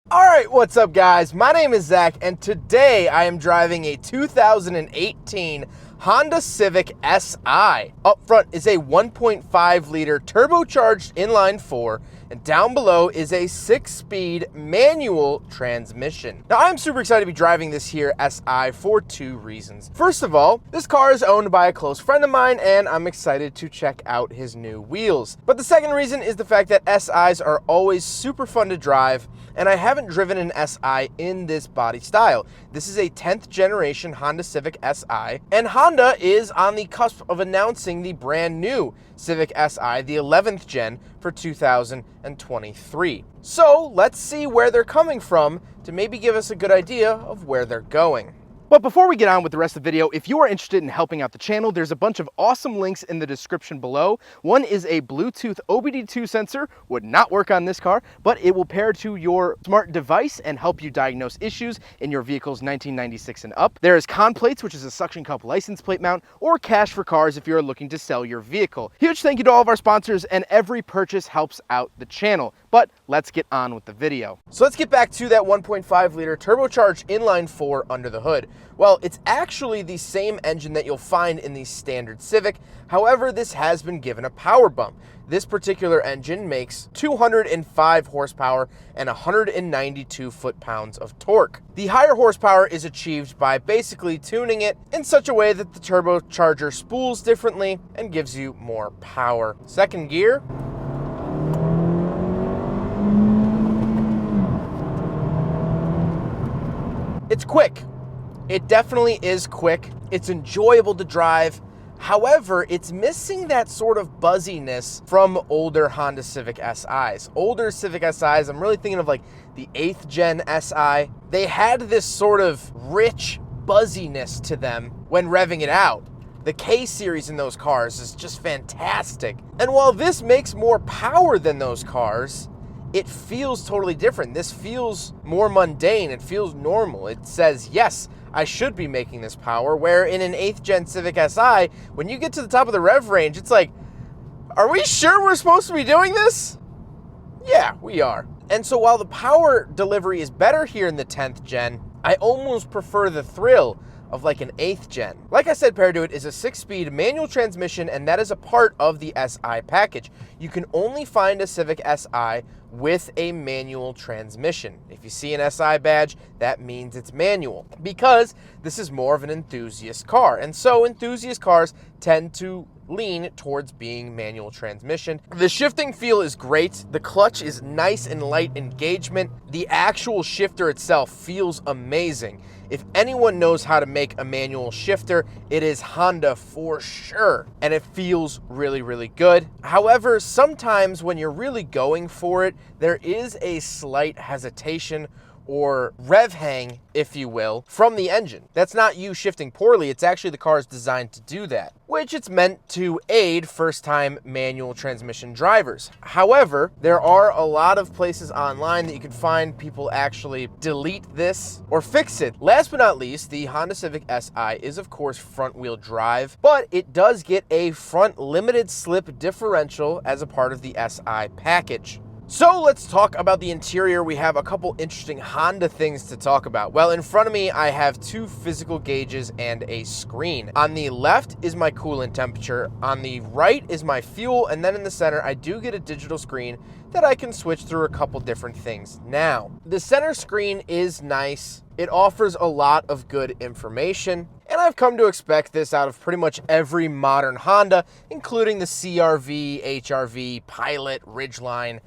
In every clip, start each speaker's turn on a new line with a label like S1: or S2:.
S1: Alright, what's up guys? My name is Zach and today I am driving a 2018 Honda Civic Si. Up front is a 1.5 liter turbocharged inline 4 and down below is a 6-speed manual transmission. Now I'm super excited to be driving this here Si for two reasons. First of all, this car is owned by a close friend of mine and I'm excited to check out his new wheels. But the second reason is the fact that Si's are always super fun to drive, and I haven't driven an Si in this body style. This is a 10th generation Honda Civic Si, and Honda is on the cusp of announcing the brand new Civic Si, the 11th gen for 2023. So let's see where they're coming from to maybe give us a good idea of where they're going. But before we get on with the rest of the video, if you are interested in helping out the channel, there's a bunch of awesome links in the description below. One is a Bluetooth OBD2 sensor, would not work on this car, but it will pair to your smart device and help you diagnose issues in your vehicle's 1996 and up. There is Con Plates, which is a suction cup license plate mount, or Cash for Cars if you're looking to sell your vehicle. Huge thank you to all of our sponsors, and every purchase helps out the channel. But let's get on with the video. So let's get back to that 1.5 liter turbocharged inline 4 under the hood. Well, it's actually the same engine that you'll find in the standard Civic. However, this has been given a power bump. This particular engine makes 205 horsepower and 192 foot-pounds of torque. The higher horsepower is achieved by basically tuning it in such a way that the turbocharger spools differently and gives you more power. Second gear. It's quick. It definitely is quick. It's enjoyable to drive. However, it's missing that sort of buzziness from older Honda Civic SIs. Older Civic SIs, I'm really thinking of like the 8th gen Si. They had this sort of rich buzziness to them when revving it out. The K-Series in those cars is just fantastic. And while this makes more power than those cars, it feels totally different. This feels more mundane. It feels normal. It says, yes, I should be making this power, where in an 8th gen Civic Si, when you get to the top of the rev range, it's like, are we sure we're supposed to be doing this? Yeah, we are. And so while the power delivery is better here in the 10th gen, I almost prefer the thrill of like an 8th gen. Like I said, paired to it is a 6-speed manual transmission, and that is a part of the Si package. You can only find a Civic Si with a manual transmission. If you see an Si badge, that means it's manual, because this is more of an enthusiast car. And so enthusiast cars tend to lean towards being manual transmission. The shifting feel is great. The clutch is nice and light engagement. The actual shifter itself feels amazing. If anyone knows how to make a manual shifter, it is Honda for sure. And it feels really, really good. However, sometimes when you're really going for it, there is a slight hesitation or rev hang, if you will, from the engine. That's not you shifting poorly, it's actually the car is designed to do that, which it's meant to aid first-time manual transmission drivers. However, there are a lot of places online that you can find people actually delete this or fix it. Last but not least, the Honda Civic Si is of course front-wheel drive, but it does get a front limited slip differential as a part of the Si package. So let's talk about the interior. We have a couple interesting Honda things to talk about. Well, in front of me, I have two physical gauges and a screen. On the left is my coolant temperature. On the right is my fuel. And then in the center, I do get a digital screen that I can switch through a couple different things now. The center screen is nice. It offers a lot of good information. And I've come to expect this out of pretty much every modern Honda, including the CR-V, HR-V, Pilot, Ridgeline,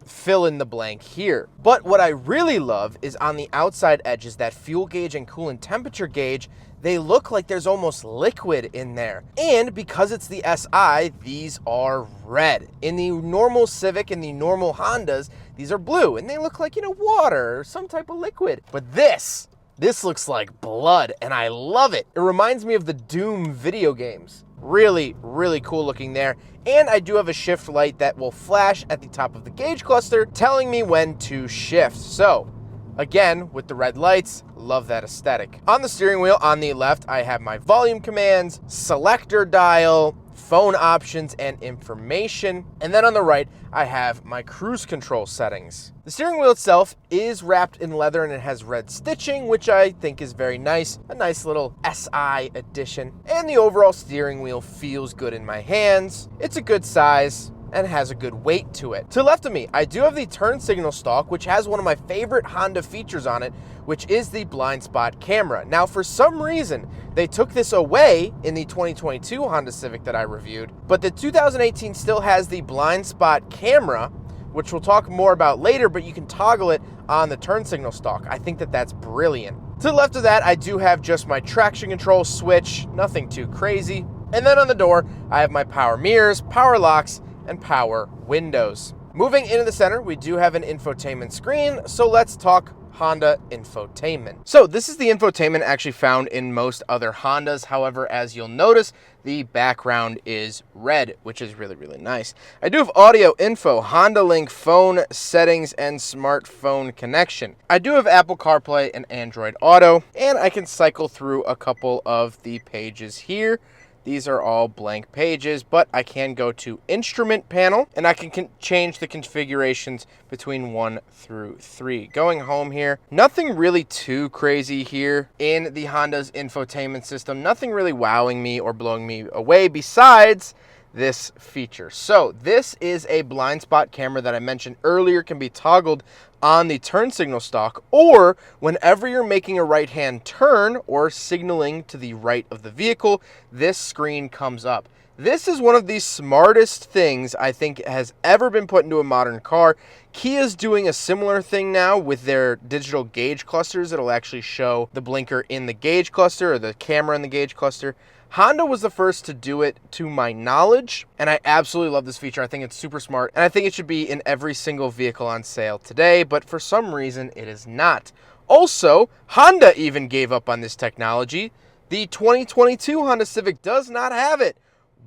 S1: fill in the blank here. But what I really love is on the outside edges, that fuel gauge and coolant temperature gauge, they look like there's almost liquid in there. And because it's the Si, these are red. In the normal Civic and the normal Hondas, these are blue, and they look like, water or some type of liquid. But this looks like blood, and I love it. It reminds me of the Doom video games. Really, really cool looking there. And I do have a shift light that will flash at the top of the gauge cluster, telling me when to shift. So, again, with the red lights, love that aesthetic. On the steering wheel on the left, I have my volume commands, selector dial, phone options and information. And then on the right, I have my cruise control settings. The steering wheel itself is wrapped in leather and it has red stitching, which I think is very nice. A nice little SI addition. And the overall steering wheel feels good in my hands. It's a good size and has a good weight to it. To the left of me, I do have the turn signal stalk, which has one of my favorite Honda features on it, which is the blind spot camera. Now, for some reason, they took this away in the 2022 Honda Civic that I reviewed, but the 2018 still has the blind spot camera, which we'll talk more about later, but you can toggle it on the turn signal stalk. I think that that's brilliant. To the left of that, I do have just my traction control switch, nothing too crazy. And then on the door, I have my power mirrors, power locks, and power windows. Moving into the center, we do have an infotainment screen, so let's talk Honda infotainment. So this is the infotainment actually found in most other Hondas. However, as you'll notice, the background is red, which is really, really nice. I do have audio info, Honda Link phone settings, and smartphone connection. I do have Apple CarPlay and Android Auto, and I can cycle through a couple of the pages here. These are all blank pages, but I can go to instrument panel and I can change the configurations between 1 through 3. Going home here, nothing really too crazy here in the Honda's infotainment system. Nothing really wowing me or blowing me away besides this feature. So this is a blind spot camera that I mentioned earlier, can be toggled on the turn signal stalk, or whenever you're making a right-hand turn or signaling to the right of the vehicle, this screen comes up. This is one of the smartest things I think has ever been put into a modern car. Kia's doing a similar thing now with their digital gauge clusters. It'll actually show the blinker in the gauge cluster or the camera in the gauge cluster. Honda was the first to do it to my knowledge, and I absolutely love this feature. I think it's super smart, and I think it should be in every single vehicle on sale today, but for some reason it is not. Also, Honda even gave up on this technology. The 2022 Honda Civic does not have it.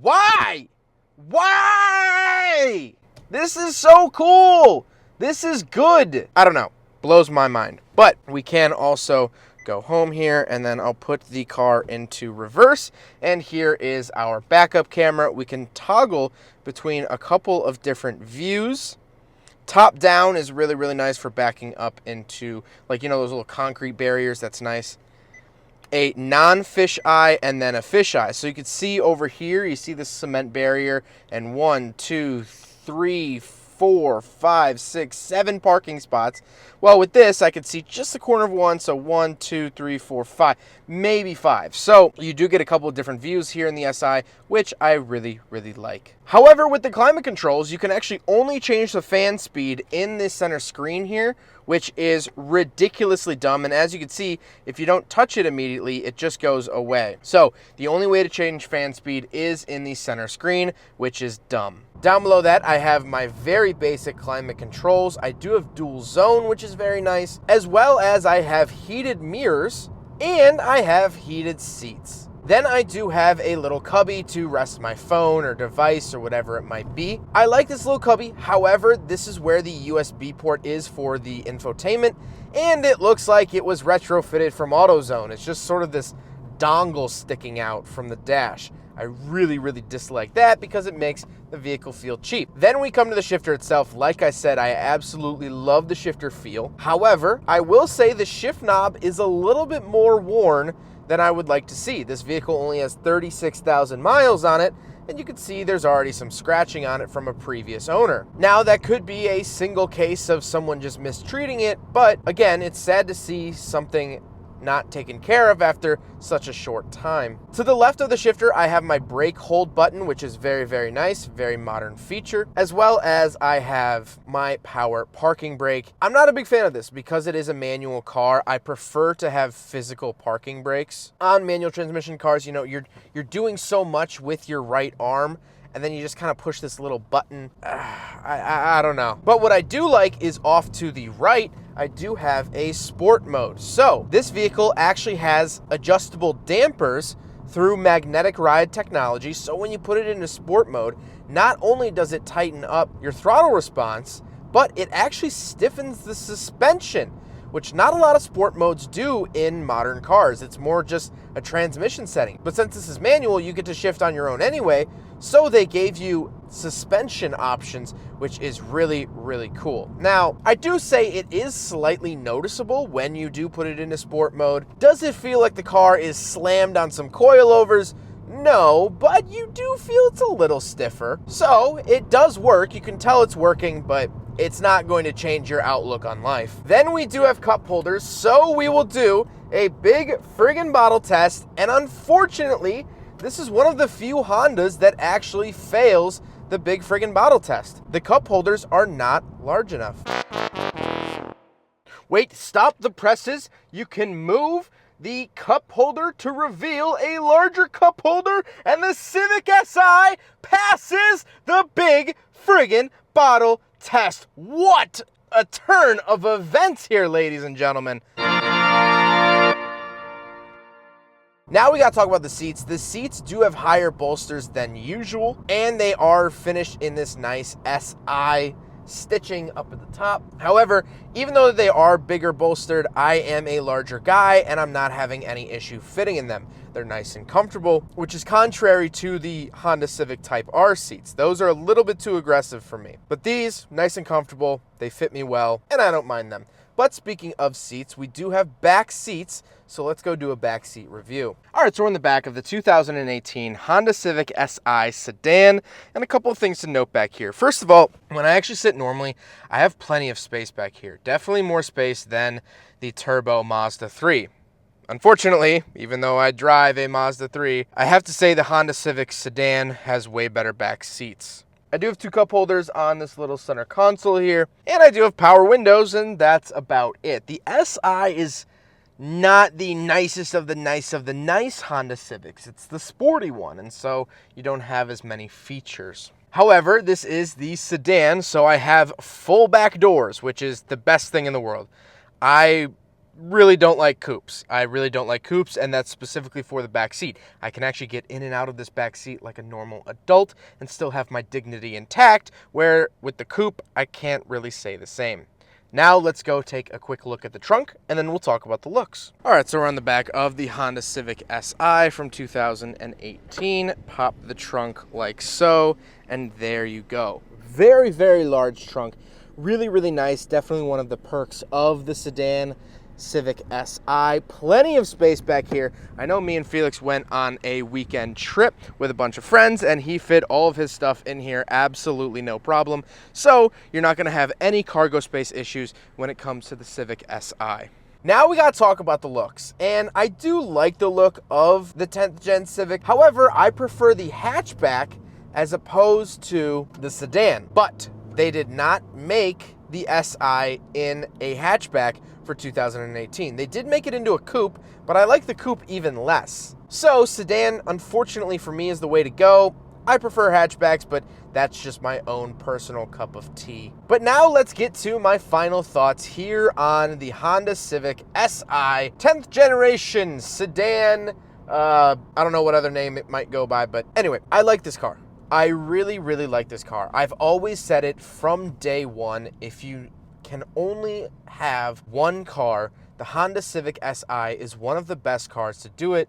S1: Why? Why? This is so cool. This is good. I don't know. Blows my mind. But we can also go home here, and then I'll put the car into reverse, and here is our backup camera. We can toggle between a couple of different views. Top down is really, really nice for backing up into, like, you know, those little concrete barriers. That's nice. A non-fish eye and then a fish eye. So you can see over here, you see this cement barrier, and 1, 2, 3, 4, 5, 6, 7 parking spots. Well, with this, I could see just the corner of one, so 1, 2, 3, 4, 5, maybe 5. So you do get a couple of different views here in the SI, which I really, really like. However, with the climate controls, you can actually only change the fan speed in this center screen here, which is ridiculously dumb. And as you can see, if you don't touch it immediately, it just goes away. So the only way to change fan speed is in the center screen, which is dumb. Down below that, I have my very basic climate controls. I do have dual zone, which is very nice, as well as I have heated mirrors and I have heated seats. Then I do have a little cubby to rest my phone or device or whatever it might be. I like this little cubby. However, this is where the USB port is for the infotainment, and it looks like it was retrofitted from AutoZone. It's just sort of this dongle sticking out from the dash. I really, really dislike that because it makes the vehicle feel cheap. Then we come to the shifter itself. Like I said, I absolutely love the shifter feel. However, I will say the shift knob is a little bit more worn than I would like to see. This vehicle only has 36,000 miles on it, and you can see there's already some scratching on it from a previous owner. Now, that could be a single case of someone just mistreating it, but again, it's sad to see something not taken care of after such a short time. To the left of the shifter, I have my brake hold button, which is very, very nice, very modern feature, as well as I have my power parking brake. I'm not a big fan of this because it is a manual car. I prefer to have physical parking brakes. On manual transmission cars, you know, you're doing so much with your right arm, and then you just kind of push this little button. I don't know. But what I do like is off to the right, I do have a sport mode. So this vehicle actually has adjustable dampers through magnetic ride technology. So when you put it into sport mode, not only does it tighten up your throttle response, but it actually stiffens the suspension, which not a lot of sport modes do in modern cars. It's more just a transmission setting. But since this is manual, you get to shift on your own anyway, so they gave you suspension options, which is really, really cool. Now, I do say it is slightly noticeable when you do put it into sport mode. Does it feel like the car is slammed on some coilovers? No, but you do feel it's a little stiffer. So it does work. You can tell it's working, but it's not going to change your outlook on life. Then we do have cup holders, so we will do a big friggin' bottle test, and unfortunately, this is one of the few Hondas that actually fails the big friggin' bottle test. The cup holders are not large enough. Wait, stop the presses. You can move the cup holder to reveal a larger cup holder, and the Civic Si passes the big friggin' bottle test. What a turn of events here, ladies and gentlemen. Now we gotta talk about the seats. The seats do have higher bolsters than usual, and they are finished in this nice SI stitching up at the top. However, even though they are bigger bolstered, I am a larger guy and I'm not having any issue fitting in them. They're nice and comfortable, which is contrary to the Honda Civic Type R seats. Those are a little bit too aggressive for me. But these, nice and comfortable, they fit me well, and I don't mind them. But speaking of seats, we do have back seats, so let's go do a back seat review. All right, so we're in the back of the 2018 Honda Civic Si sedan, and a couple of things to note back here. First of all, when I actually sit normally, I have plenty of space back here. Definitely more space than the turbo Mazda 3. Unfortunately, even though I drive a Mazda 3, I have to say the Honda Civic sedan has way better back seats. I do have two cup holders on this little center console here, and I do have power windows, and that's about it. The Si is not the nicest of the nice Honda Civics. It's the sporty one, and so you don't have as many features. However, this is the sedan, so I have full back doors, which is the best thing in the world. I really don't like coupes. And that's specifically for the back seat. I can actually get in and out of this back seat like a normal adult and still have my dignity intact, where with the coupe, I can't really say the same. Now let's go take a quick look at the trunk, and then we'll talk about the looks. All right, so we're on the back of the Honda Civic Si from 2018. Pop the trunk like so, and there you go. Very, very large trunk. Really, really nice. Definitely one of the perks of the sedan Civic Si. Plenty of space back here. I know me and Felix went on a weekend trip with a bunch of friends, and he fit all of his stuff in here absolutely no problem. So you're not going to have any cargo space issues when it comes to the Civic Si. Now we got to talk about the looks, and I do like the look of the 10th gen Civic. However, I prefer the hatchback as opposed to the sedan, but they did not make the Si in a hatchback for 2018. They did make it into a coupe, but I like the coupe even less. So sedan, unfortunately for me, is the way to go. I prefer hatchbacks, but that's just my own personal cup of tea. But now let's get to my final thoughts here on the Honda Civic Si 10th generation sedan. I don't know what other name it might go by, but anyway, I like this car. I really, really like this car. I've always said it from day one. If you can only have one car, the Honda Civic Si is one of the best cars to do it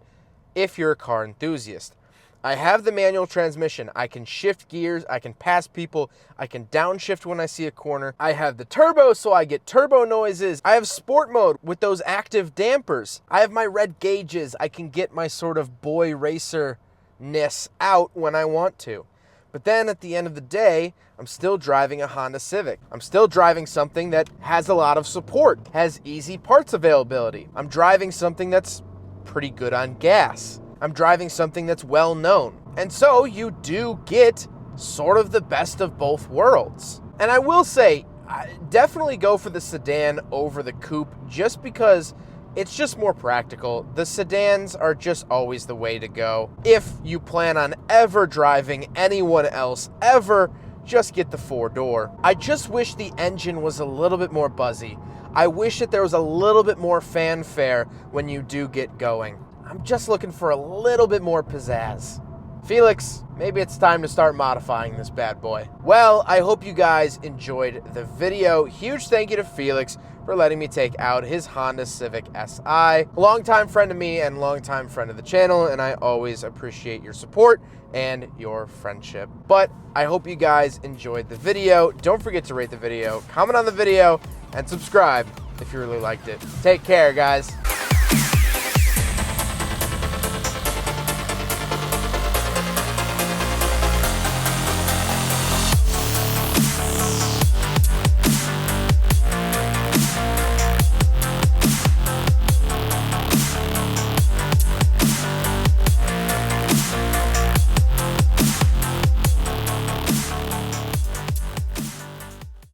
S1: if you're a car enthusiast. I have the manual transmission. I can shift gears. I can pass people. I can downshift when I see a corner. I have the turbo, so I get turbo noises. I have sport mode with those active dampers. I have my red gauges. I can get my sort of boy racer-ness out when I want to. But then at the end of the day, I'm still driving a Honda Civic. I'm still driving something that has a lot of support, has easy parts availability. I'm driving something that's pretty good on gas. I'm driving something that's well known. And so you do get sort of the best of both worlds. And I will say, I definitely go for the sedan over the coupe just because it's just more practical. The sedans are just always the way to go. If you plan on ever driving anyone else ever, just get the 4-door. I just wish the engine was a little bit more buzzy. I wish that there was a little bit more fanfare when you do get going. I'm just looking for a little bit more pizzazz. Felix, maybe it's time to start modifying this bad boy. Well, I hope you guys enjoyed the video. Huge thank you to Felix for letting me take out his Honda Civic Si. A longtime friend of me and longtime friend of the channel, and I always appreciate your support and your friendship. But I hope you guys enjoyed the video. Don't forget to rate the video, comment on the video, and subscribe if you really liked it. Take care, guys.